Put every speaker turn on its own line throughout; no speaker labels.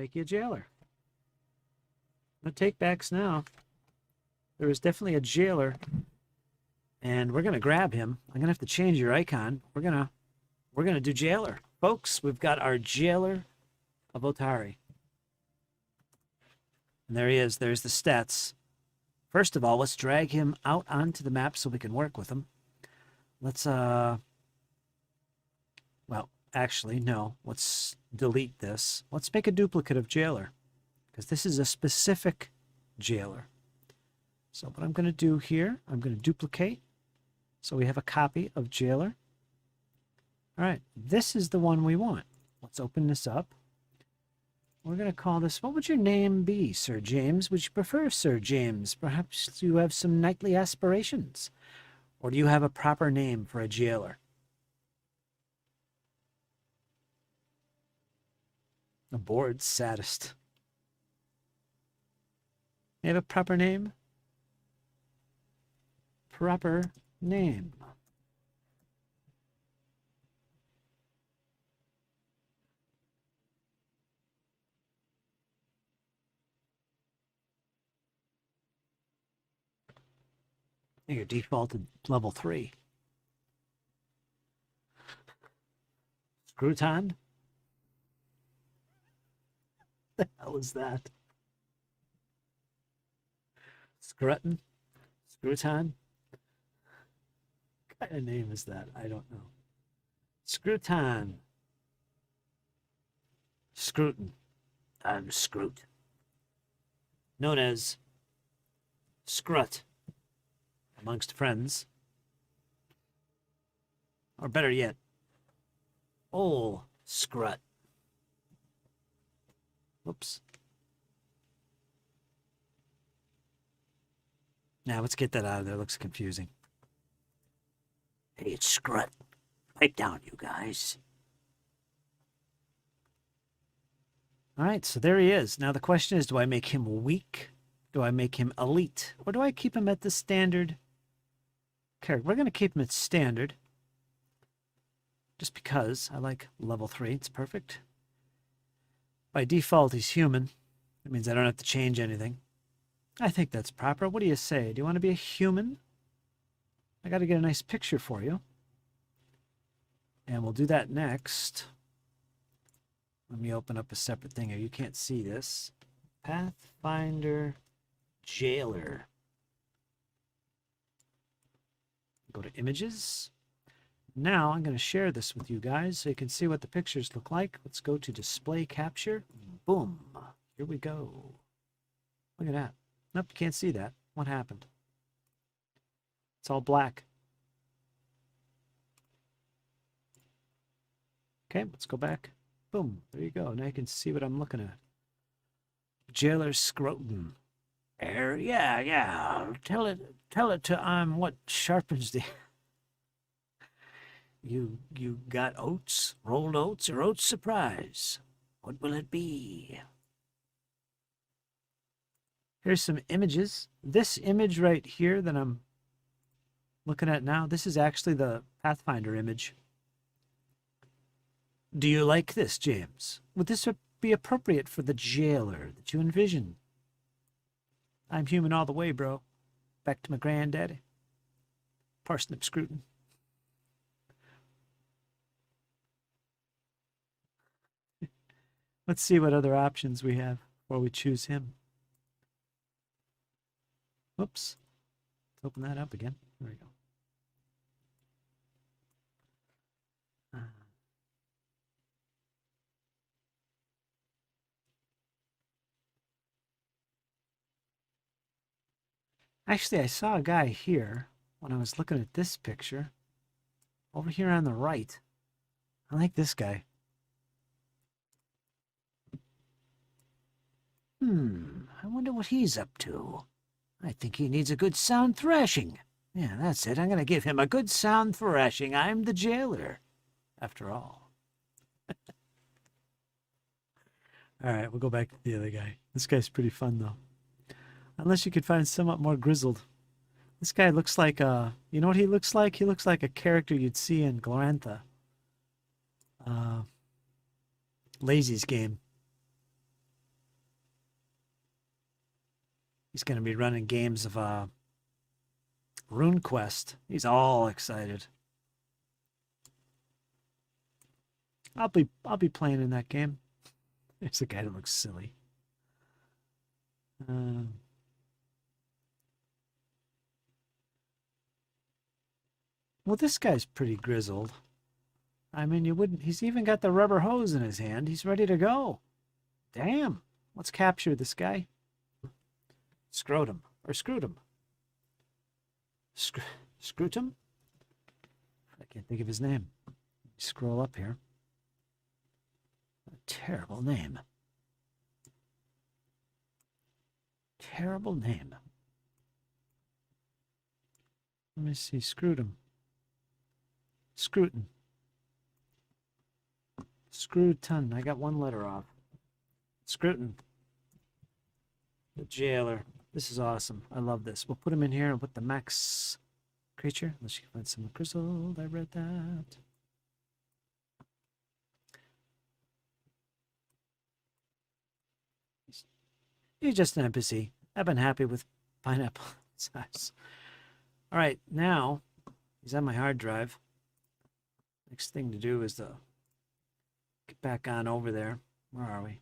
make you a jailer. No take-backs now. There is definitely a jailer. And we're going to grab him. I'm going to have to change your icon. We're going to do jailer. Folks, we've got our jailer of Otari. And there he is. There's the stats. First of all, let's drag him out onto the map so we can work with him. Let's, well, actually, no. Let's delete this. Let's make a duplicate of jailer, because this is a specific jailer. So what I'm going to do here, I'm going to duplicate. So we have a copy of jailer. All right, this is the one we want. Let's open this up. We're going to call this, what would your name be, Sir James? Would you prefer Sir James? Perhaps you have some knightly aspirations. Or do you have a proper name for a jailer? The board's saddest. You have a proper name? Proper name. You're defaulted level 3. Scrutun? The hell is that? Scrutun? Scrutun? What kind of name is that? I don't know. Scrutun. Scrutun. I'm Scrut. Known as Scrut amongst friends. Or better yet, Ol Scrut. Whoops. Now let's get that out of there. It looks confusing. Hey, it's Scrut. Pipe down, you guys. All right, so there he is. Now the question is, do I make him weak? Do I make him elite? Or do I keep him at the standard character? We're going to keep him at standard. Just because I like level 3. It's perfect. By default, he's human. That means I don't have to change anything. I think that's proper. What do you say? Do you want to be a human? I got to get a nice picture for you. And we'll do that next. Let me open up a separate thing here. You can't see this. Pathfinder Jailer. Go to images. Now I'm going to share this with you guys so you can see what the pictures look like. Let's go to display capture. Boom. Here we go. Look at that. Nope, you can't see that. What happened? It's all black. Okay, let's go back. Boom. There you go. Now you can see what I'm looking at. Jailer Scrutun. Yeah. Tell it to what sharpens the... You got oats, rolled oats, or oats surprise? What will it be? Here's some images. This image right here that I'm looking at now, this is actually the Pathfinder image. Do you like this, James? Would this be appropriate for the jailer that you envision? I'm human all the way, bro. Back to my granddaddy. Parsnip Scrutun. Let's see what other options we have before we choose him. Whoops. Let's open that up again. There we go. Actually, I saw a guy here when I was looking at this picture. Over here on the right. I like this guy. I wonder what he's up to. I think he needs a good sound thrashing. Yeah, that's it. I'm going to give him a good sound thrashing. I'm the jailer, after all. All right, we'll go back to the other guy. This guy's pretty fun, though. Unless you could find somewhat more grizzled. This guy looks like a... You know what he looks like? He looks like a character you'd see in Glorantha. Lazy's game. He's going to be running games of Rune Quest. He's all excited. I'll be playing in that game. There's a guy that looks silly. Well, this guy's pretty grizzled. I mean, you wouldn't. He's even got the rubber hose in his hand. He's ready to go. Damn. Let's capture this guy. Scrotum. Or Scrutum. Scrutum? I can't think of his name. Scroll up here. A terrible name. Terrible name. Let me see. Scrutum. Scrutun. Scrutun. I got one letter off. Scrutun. The jailer. This is awesome. I love this. We'll put him in here and put the max creature. Unless you can find some grizzled. I read that. He's just an NPC. I've been happy with pineapple size. All right, now he's on my hard drive. Next thing to do is to get back on over there. Where are we?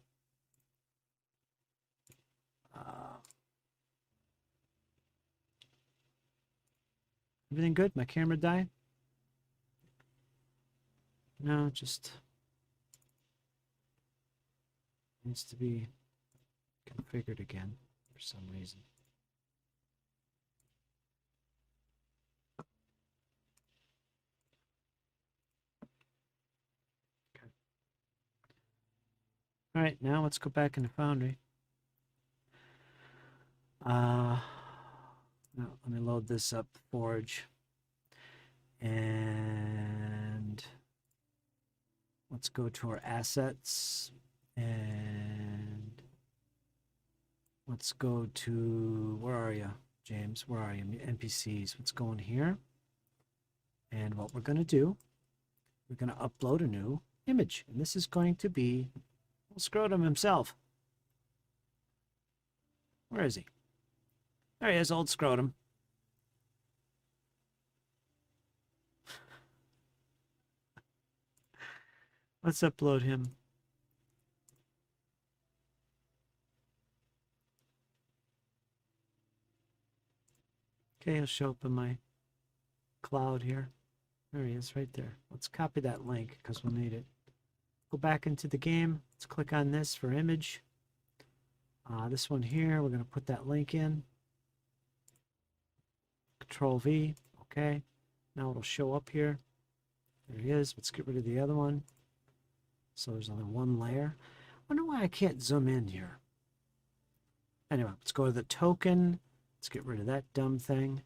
Everything good? My camera died? No, just needs to be configured again for some reason. Okay. All right, now let's go back into Foundry. Now, let me load this up, Forge. And let's go to our assets. And let's go to, where are you, James? Where are you? NPCs. Let's go in here. And what we're going to do, we're going to upload a new image. And this is going to be Scrotum himself. Where is he? There he is, old Scrotum. Let's upload him. Okay, he'll show up in my cloud here. There he is, right there. Let's copy that link because we'll need it. Go back into the game. Let's click on this for image. This one here, we're going to put that link in. Control V. Okay. Now it'll show up here. There he is. Let's get rid of the other one. So there's only one layer. I wonder why I can't zoom in here. Anyway, let's go to the token. Let's get rid of that dumb thing.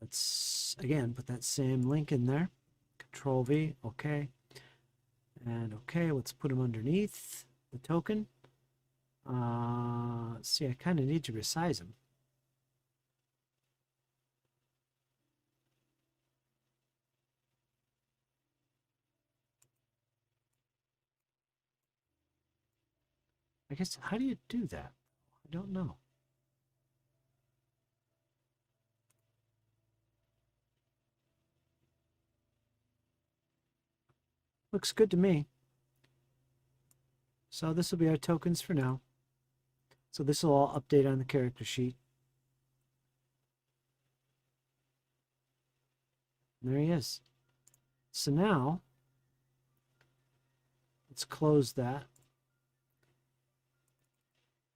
Let's, again, put that same link in there. Control V. Okay. And okay, let's put them underneath the token. See, I kind of need to resize them. I guess, how do you do that? I don't know. Looks good to me. So this will be our tokens for now. So this will all update on the character sheet. And there he is. So now, let's close that.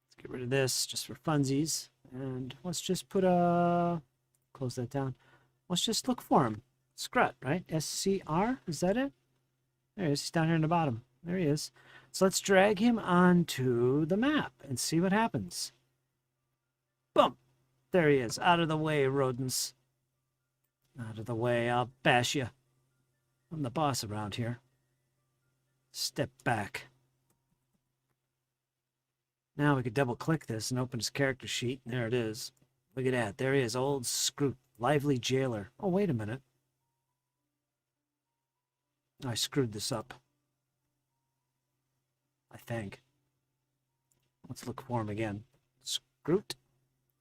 Let's get rid of this just for funsies. And let's just put a, close that down. Let's just look for him. Scrut, right? SCR, is that it? There he is. He's down here in the bottom. There he is. So let's drag him onto the map and see what happens. Boom. There he is. Out of the way, rodents. Out of the way. I'll bash you. I'm the boss around here. Step back. Now we could double click this and open his character sheet. There it is. Look at that. There he is. Old Scrut. Lively jailer. Oh, wait a minute. I screwed this up. I think. Let's look for him again. Groot.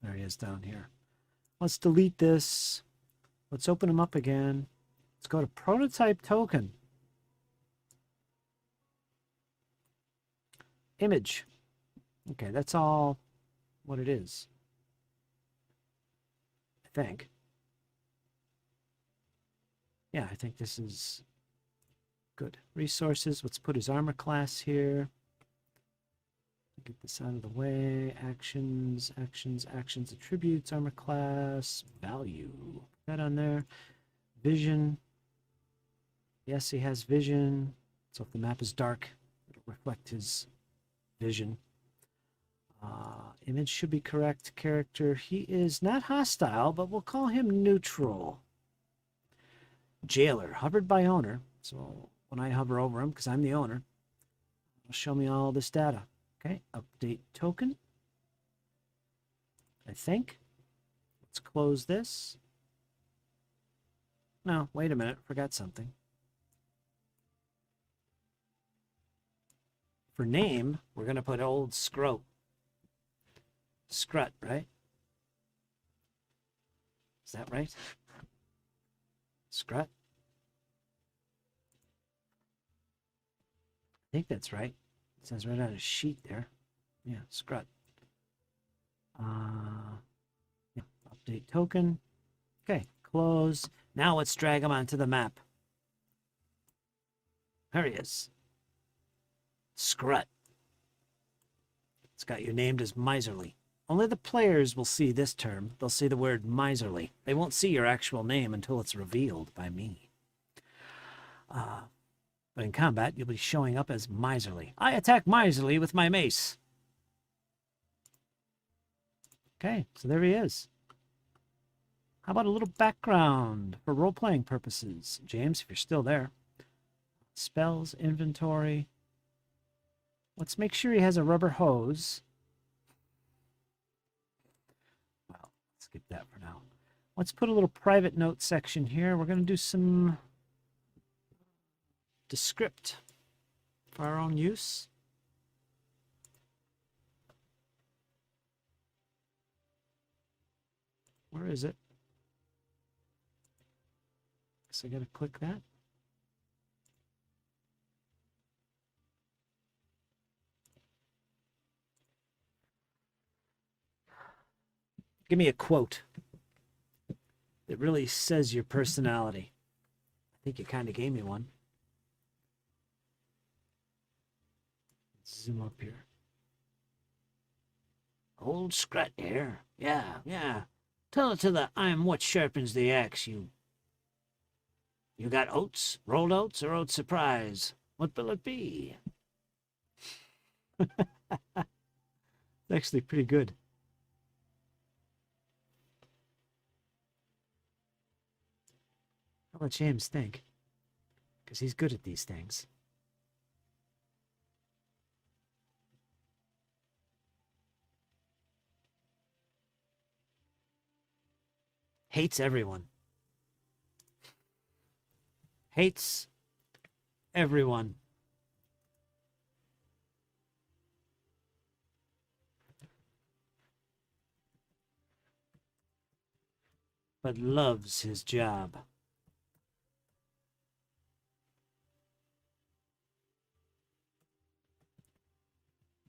There he is down here. Let's delete this. Let's open him up again. Let's go to prototype token. Image. Okay, that's all what it is. I think. Yeah, I think this is good. Resources. Let's put his armor class here. Get this out of the way. Actions, actions, actions, attributes, armor class, value. Put that on there. Vision. Yes, he has vision. So if the map is dark, it'll reflect his vision. Image should be correct. Character, he is not hostile, but we'll call him neutral. Jailer, hovered by owner. So when I hover over him, because I'm the owner, it'll show me all this data. Okay, update token. I think. Let's close this. No, wait a minute, forgot something. For name, we're going to put old Scrut. Scrut, right? Is that right? Scrut? I think that's right. It says right on a sheet there. Yeah, Scrut. Yeah, update token. Okay, close. Now let's drag him onto the map. There he is. Scrut. It's got you named as miserly. Only the players will see this term. They'll see the word miserly. They won't see your actual name until it's revealed by me. But in combat, you'll be showing up as miserly. I attack miserly with my mace. Okay, so there he is. How about a little background for role-playing purposes? James, if you're still there. Spells, inventory. Let's make sure he has a rubber hose. Well, skip that for now. Let's put a little private note section here. We're going to do some descript for our own use. Where is it? Guess I got to click that. Give me a quote that really says your personality. I think you kind of gave me one. Let's zoom up here. Old Scrut here. Yeah. Tell it to the I'm what sharpens the axe, you. You got oats? Rolled oats or oat surprise? What will it be? It's actually pretty good. I'll let James think, because he's good at these things. Hates everyone. Hates everyone. But loves his job.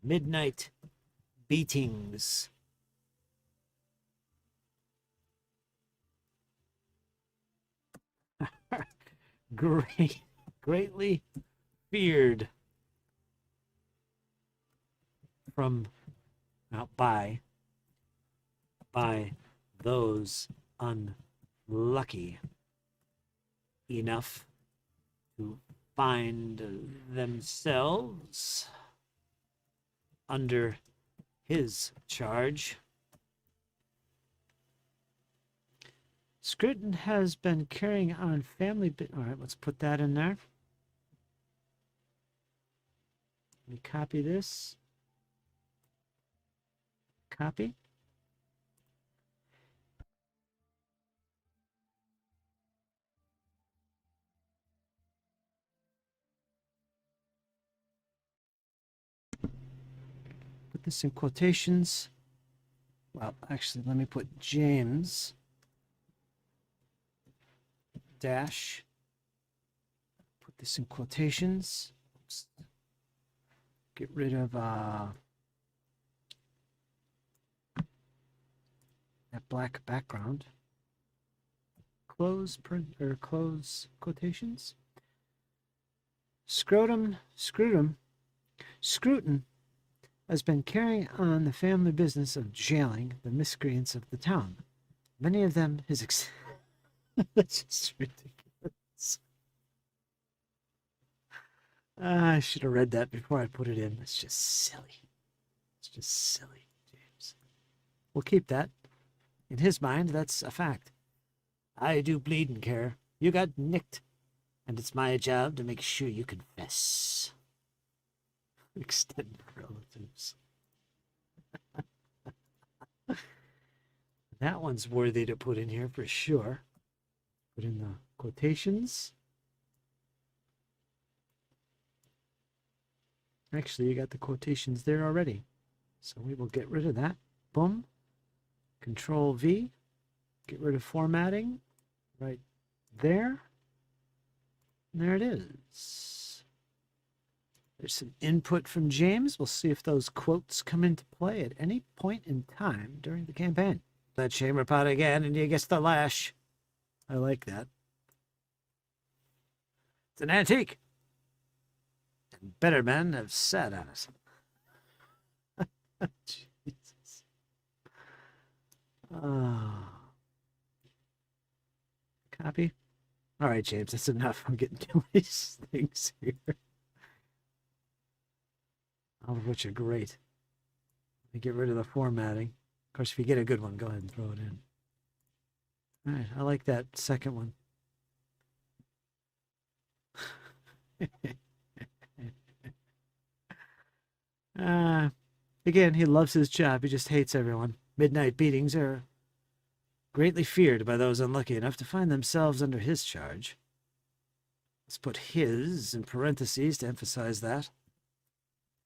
Midnight beatings. Greatly feared from by those unlucky enough to find themselves under his charge. Scrutun has been carrying on family... All right, let's put that in there. Let me copy this. Copy. Put this in quotations. Well, actually, let me put James dash. Put this in quotations. Oops. Get rid of that black background. Close print or close quotations. Scrutun has been carrying on the family business of jailing the miscreants of the town. Many of them his That's just ridiculous. I should have read that before I put it in. It's just silly. It's just silly, James. We'll keep that. In his mind, that's a fact. I do bleed and care. You got nicked. And it's my job to make sure you confess. Extended relatives. That one's worthy to put in here for sure. Put in the quotations. Actually, you got the quotations there already. So we will get rid of that. Boom. Control V. Get rid of formatting. Right there. And there it is. There's some input from James. We'll see if those quotes come into play at any point in time during the campaign. That chamber pot again, and you get the lash. I like that. It's an antique. And better men have sat on it. Jesus. Copy. All right, James, that's enough. I'm getting too many things here. All of which are great. Let me get rid of the formatting. Of course, if you get a good one, go ahead and throw it in. All right, I like that second one. Again, he loves his job. He just hates everyone. Midnight beatings are greatly feared by those unlucky enough to find themselves under his charge. Let's put his in parentheses to emphasize that.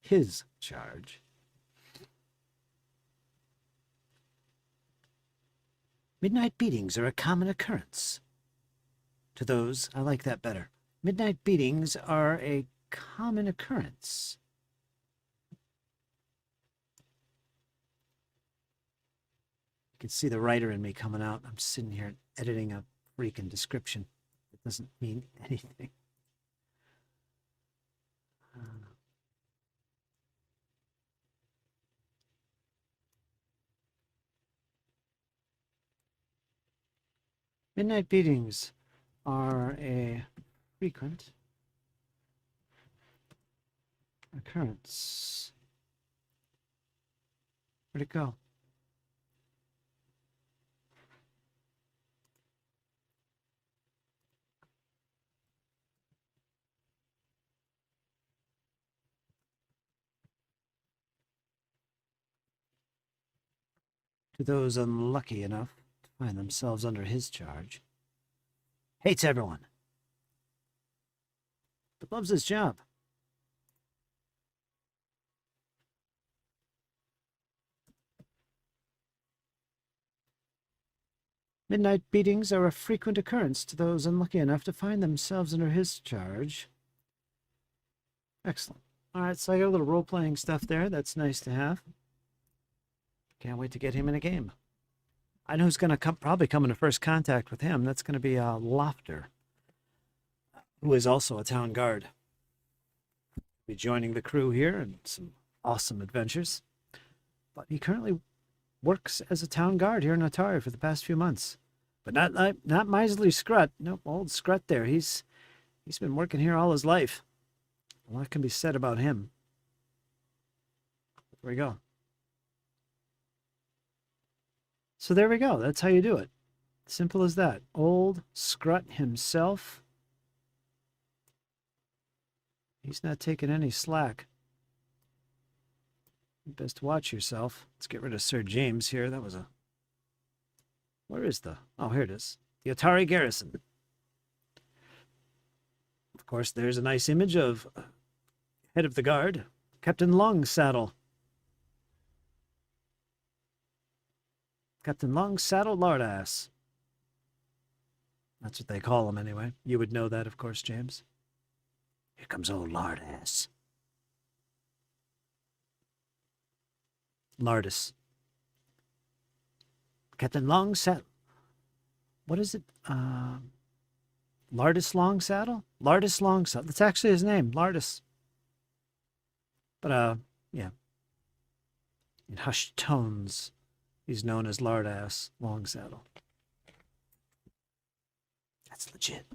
His charge. Midnight beatings are a common occurrence. To those, I like that better. Midnight beatings are a common occurrence. You can see the writer in me coming out. I'm sitting here editing a freaking description. It doesn't mean anything. Midnight beatings are a frequent occurrence. Where'd it go? To those unlucky enough to find themselves under his charge. Hates everyone, but loves his job. Midnight beatings are a frequent occurrence to those unlucky enough to find themselves under his charge. Excellent. All right, so I got a little role-playing stuff there. That's nice to have. Can't wait to get him in a game. I know who's going to probably come into first contact with him. That's going to be Lofter, who is also a town guard. Be joining the crew here and some awesome adventures. But he currently works as a town guard here in Atari for the past few months. But not miserly Scrut. Nope, old Scrut there. He's been working here all his life. A lot can be said about him. There we go. So there we go. That's how you do it. Simple as that. Old Scrut himself. He's not taking any slack. Best watch yourself. Let's get rid of Sir James here. That was a... Where is the... Oh, here it is. The Atari Garrison. Of course, there's a nice image of head of the guard, Captain Longsaddle. Captain Longsaddle Lardass. That's what they call him anyway. You would know that, of course, James. Here comes old Lardass. Lardus. Captain Longsaddle. What is it? Lardus Longsaddle? Lardus Longsaddle. That's actually his name, Lardus. But, yeah. In hushed tones, he's known as Lardass Longsaddle. That's legit.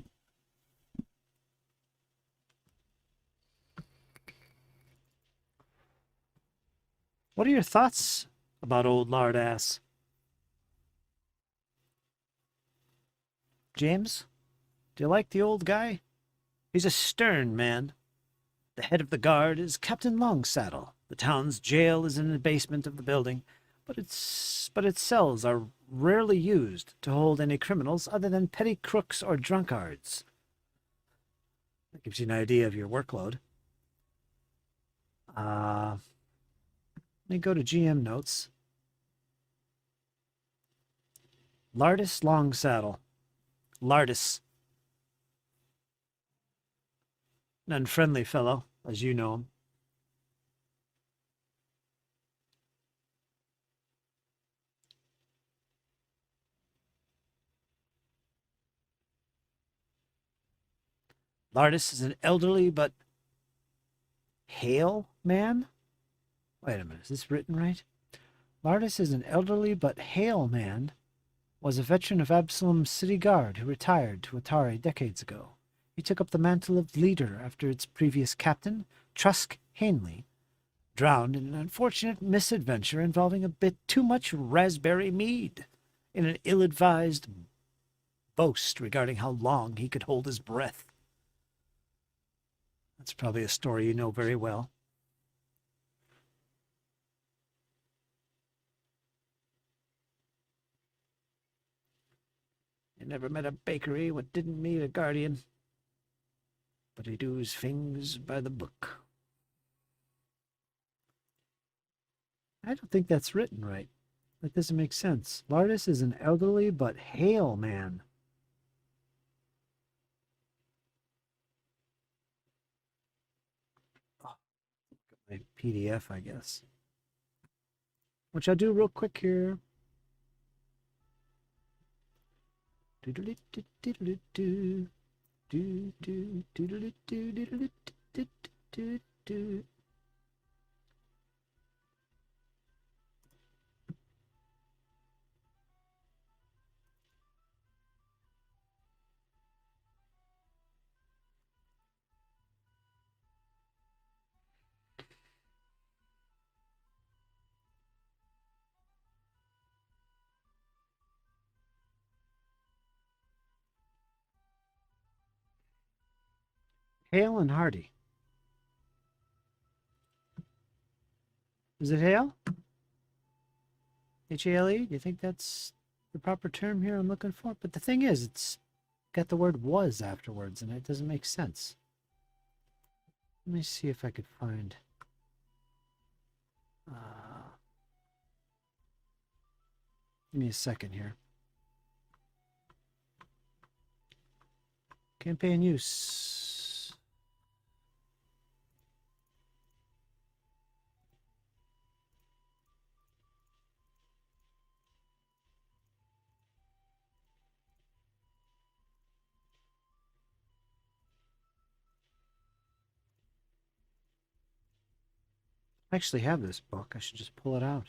What are your thoughts about old Lardass? James, do you like the old guy? He's a stern man. The head of the guard is Captain Longsaddle. The town's jail is in the basement of the building, but its cells are rarely used to hold any criminals other than petty crooks or drunkards. That gives you an idea of your workload. Let me go to GM notes. Lardus Longsaddle. Lardus. An unfriendly fellow, as you know him. Lardus is an elderly but hale man? Wait a minute, is this written right? Lardus is an elderly but hale man, was a veteran of Absalom's city guard who retired to Atari decades ago. He took up the mantle of leader after its previous captain, Trusk Hanley, drowned in an unfortunate misadventure involving a bit too much raspberry mead in an ill-advised boast regarding how long he could hold his breath. That's probably a story you know very well. You never met a bakery what didn't meet a guardian, but he does things by the book. I don't think that's written right. That doesn't make sense. Lardus is an elderly but hale man. Oh, my PDF, I guess. Which I'll do real quick here. Hale and Hardy. Is it Hale? H-A-L-E? Do you think that's the proper term here I'm looking for? But the thing is, it's got the word was afterwards, and it doesn't make sense. Let me see if I could find... give me a second here. Campaign use. I actually have this book. I should just pull it out.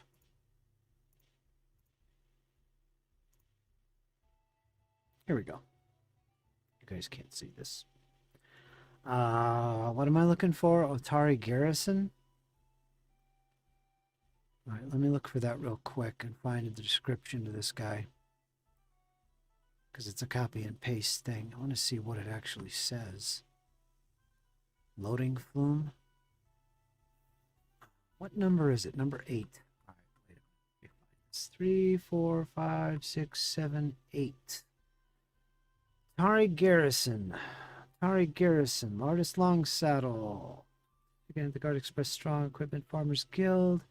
Here we go. You guys can't see this. What am I looking for? Otari Garrison? All right, let me look for that real quick and find the description to this guy. Because it's a copy and paste thing. I want to see what it actually says. Loading flume. What number is it? Number 8. All right, wait a minute. It's 3, 4, 5, 6, 7, 8. Tari Garrison. Tari Garrison. Lardus Longsaddle. Again, the Guard Express Strong Equipment Farmers Guild.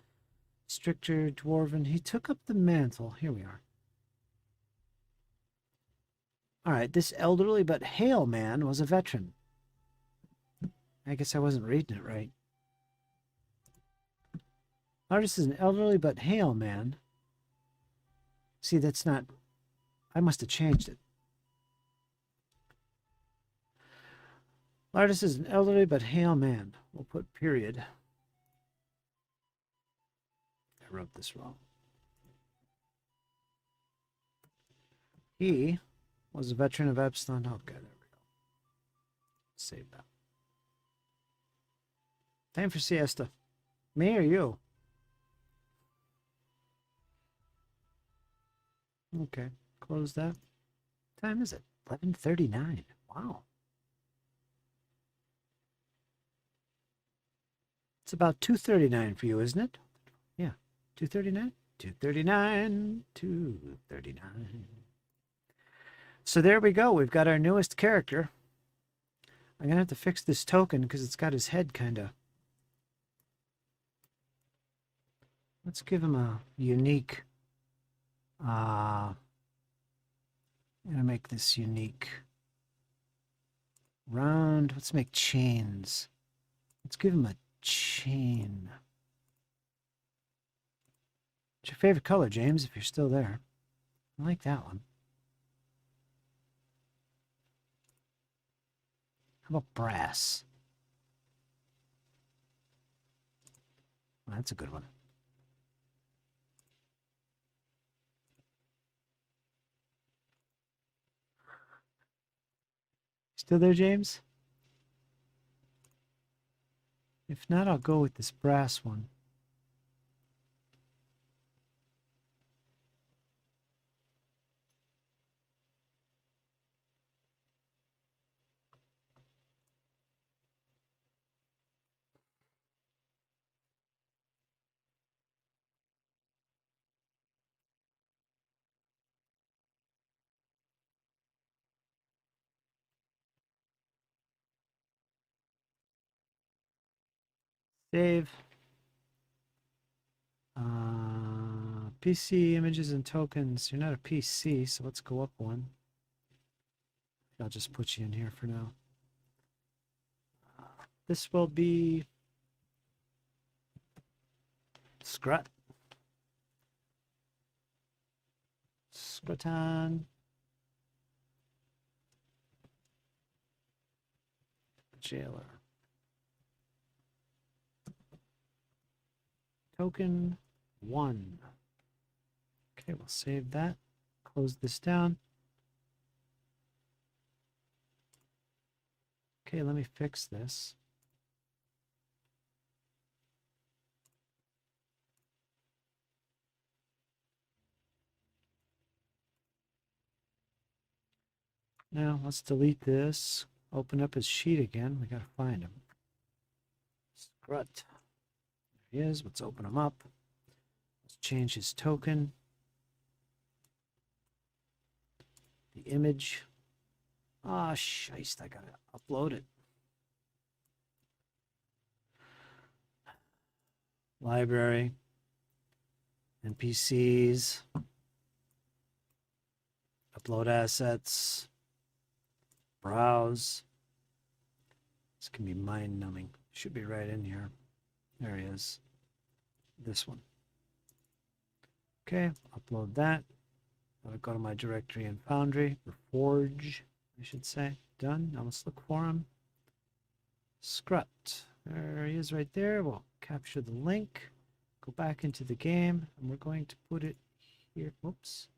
Stricter dwarven. He took up the mantle. Here we are. All right, this elderly but hale man was a veteran. I guess I wasn't reading it right. Artist is an elderly but hale man. See, that's not... I must have changed it. Artist is an elderly but hale man. We'll put period. I wrote this wrong. He was a veteran of Epsilon. Okay, there we go. Save that. Time for siesta. Me or you? Okay, close that. What time is it? 11:39. Wow. It's about 2:39 for you, isn't it? Yeah, 2:39. 2:39. 2:39. So there we go. We've got our newest character. I'm going to have to fix this token because it's got his head kind of... Let's give him a unique... I'm going to make this unique. Round. Let's make chains. Let's give him a chain. What's your favorite color, James, if you're still there? I like that one. How about brass? Well, that's a good one. Still there, James? If not, I'll go with this brass one. Save. PC images and tokens. You're not a PC, so let's go up one. I'll just put you in here for now. This will be Scrut. Scrutun. Jailer. Token 1. Okay, we'll save that. Close this down. Okay, let me fix this. Now let's delete this. Open up his sheet again. We gotta find him. Scrut. There he is. Let's open him up. Let's change his token. The image. Ah, shite, I gotta upload it. Library. NPCs. Upload assets. Browse. This can be mind-numbing. Should be right in here. There he is. This one. Okay, upload that. I'll go to my directory in Foundry, or Forge, I should say. Done. Now let's look for him. Scrut. There he is right there. We'll capture the link. Go back into the game, and we're going to put it here. Oops.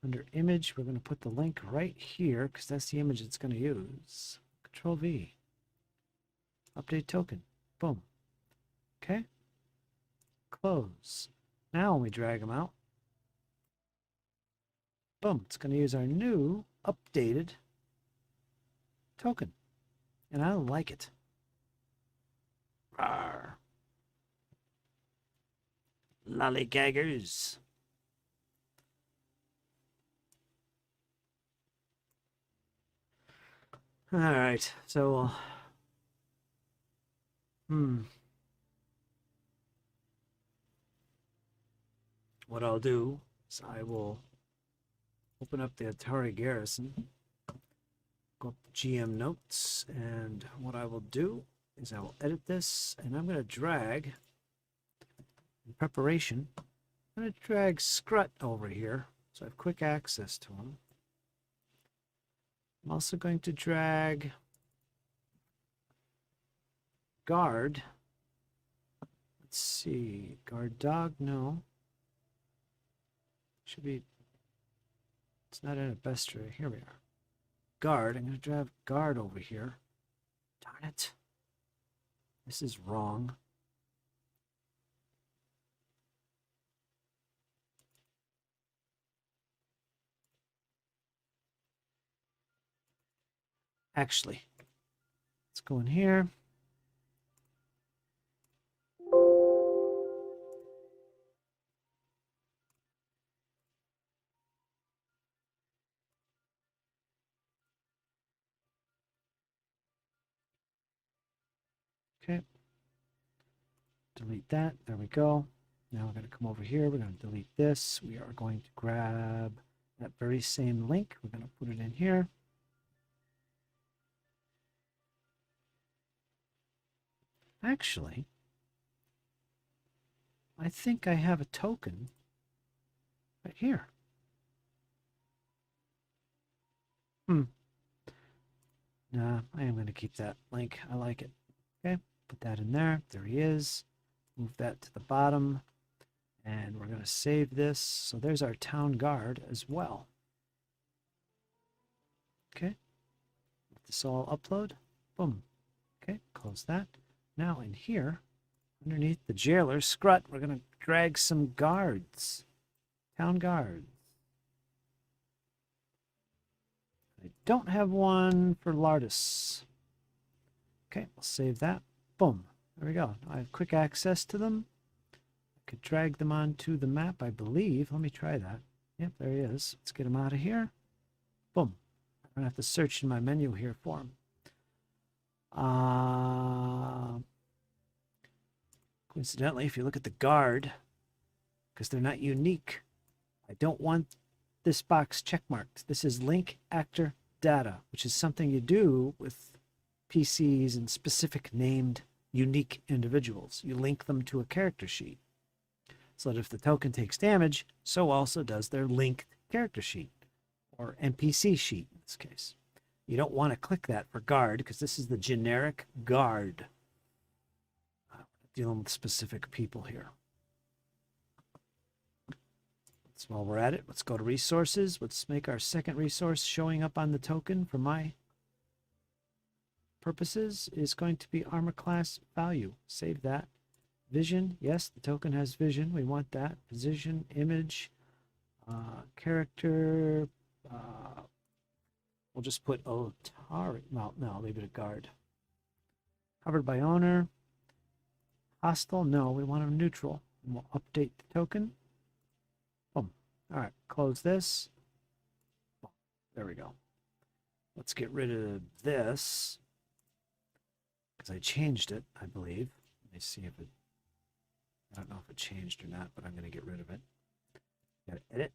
Under image, we're going to put the link right here because that's the image it's going to use. Control V. Update token. Boom. Okay. Close. Now when we drag them out, boom, it's going to use our new updated token. And I like it. Rawr. Lollygaggers. All right, so, what I'll do is I will open up the Atari Garrison, go up to GM notes, and what I will do is I will edit this, and I'm going to drag, in preparation, I'm going to drag Scrut over here, so I have quick access to him. I'm also going to drag Guard. Let's see, Guard Dog, no. Should be, it's not in a bestiary. Here we are. Guard, I'm going to drag Guard over here. Darn it. This is wrong. Actually, let's go in here. Okay. Delete that. There we go. Now we're going to come over here. We're going to delete this. We are going to grab that very same link. We're going to put it in here. Actually, I think I have a token right here. Nah, I am going to keep that link. I like it. Okay, put that in there. There he is. Move that to the bottom. And we're going to save this. So there's our town guard as well. Okay. Let this all upload. Boom. Okay, close that. Now in here, underneath the jailer, Scrut, we're going to drag some guards. Town guards. I don't have one for Lardis. Okay, we'll save that. Boom. There we go. I have quick access to them. I could drag them onto the map, I believe. Let me try that. Yep, there he is. Let's get him out of here. Boom. I don't have to search in my menu here for him. Coincidentally, if you look at the guard, because they're not unique, I don't want this box checkmarked. This is link actor data, which is something you do with PCs and specific named unique individuals. You link them to a character sheet so that if the token takes damage, so also does their linked character sheet or NPC sheet in this case. You don't want to click that for guard because this is the generic guard. Dealing with specific people here. So while we're at it, let's go to resources. Let's make our second resource showing up on the token for my purposes is going to be armor class value. Save that. Vision, yes, the token has vision. We want that. Position, image, character. We'll just put Otari. Well, no, leave it a guard. Covered by owner. Hostile, no, we want them neutral. And we'll update the token. Boom. All right, close this. Boom. There we go. Let's get rid of this because I changed it, I believe. Let me see if it, I don't know if it changed or not, but I'm going to get rid of it. Got to edit.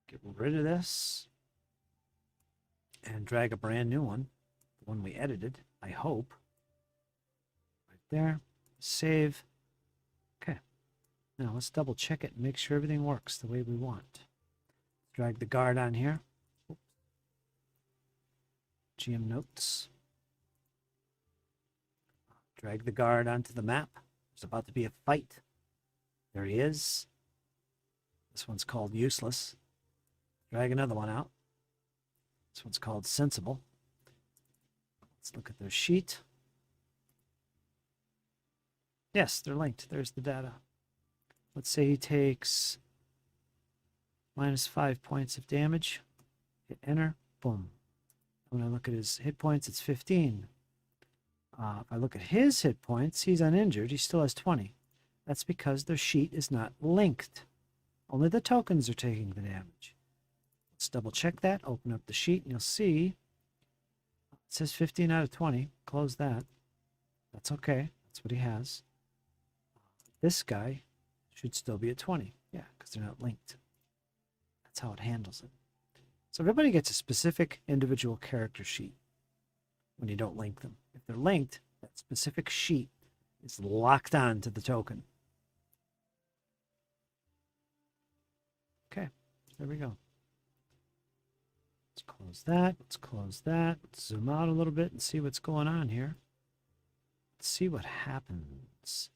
Get rid of this and drag a brand new one, the one we edited, I hope. Right there. Save. Okay. Now let's double check it and make sure everything works the way we want. Drag the guard on here. Oops. GM notes. Drag the guard onto the map. There's about to be a fight. There he is. This one's called useless. Drag another one out. This one's called sensible. Let's look at their sheet. Yes, they're linked. There's the data. Let's say he takes -5 points of damage. Hit enter. Boom. When I look at his hit points, it's 15. If I look at his hit points, he's uninjured. He still has 20. That's because their sheet is not linked. Only the tokens are taking the damage. Let's double check that. Open up the sheet and you'll see it says 15 out of 20. Close that. That's okay. That's what he has. This guy should still be at 20. Yeah, because they're not linked. That's how it handles it. So everybody gets a specific individual character sheet when you don't link them. If they're linked, that specific sheet is locked on to the token. Okay, there we go. Let's close that. Let's close that. Let's zoom out a little bit and see what's going on here. Let's see what happens.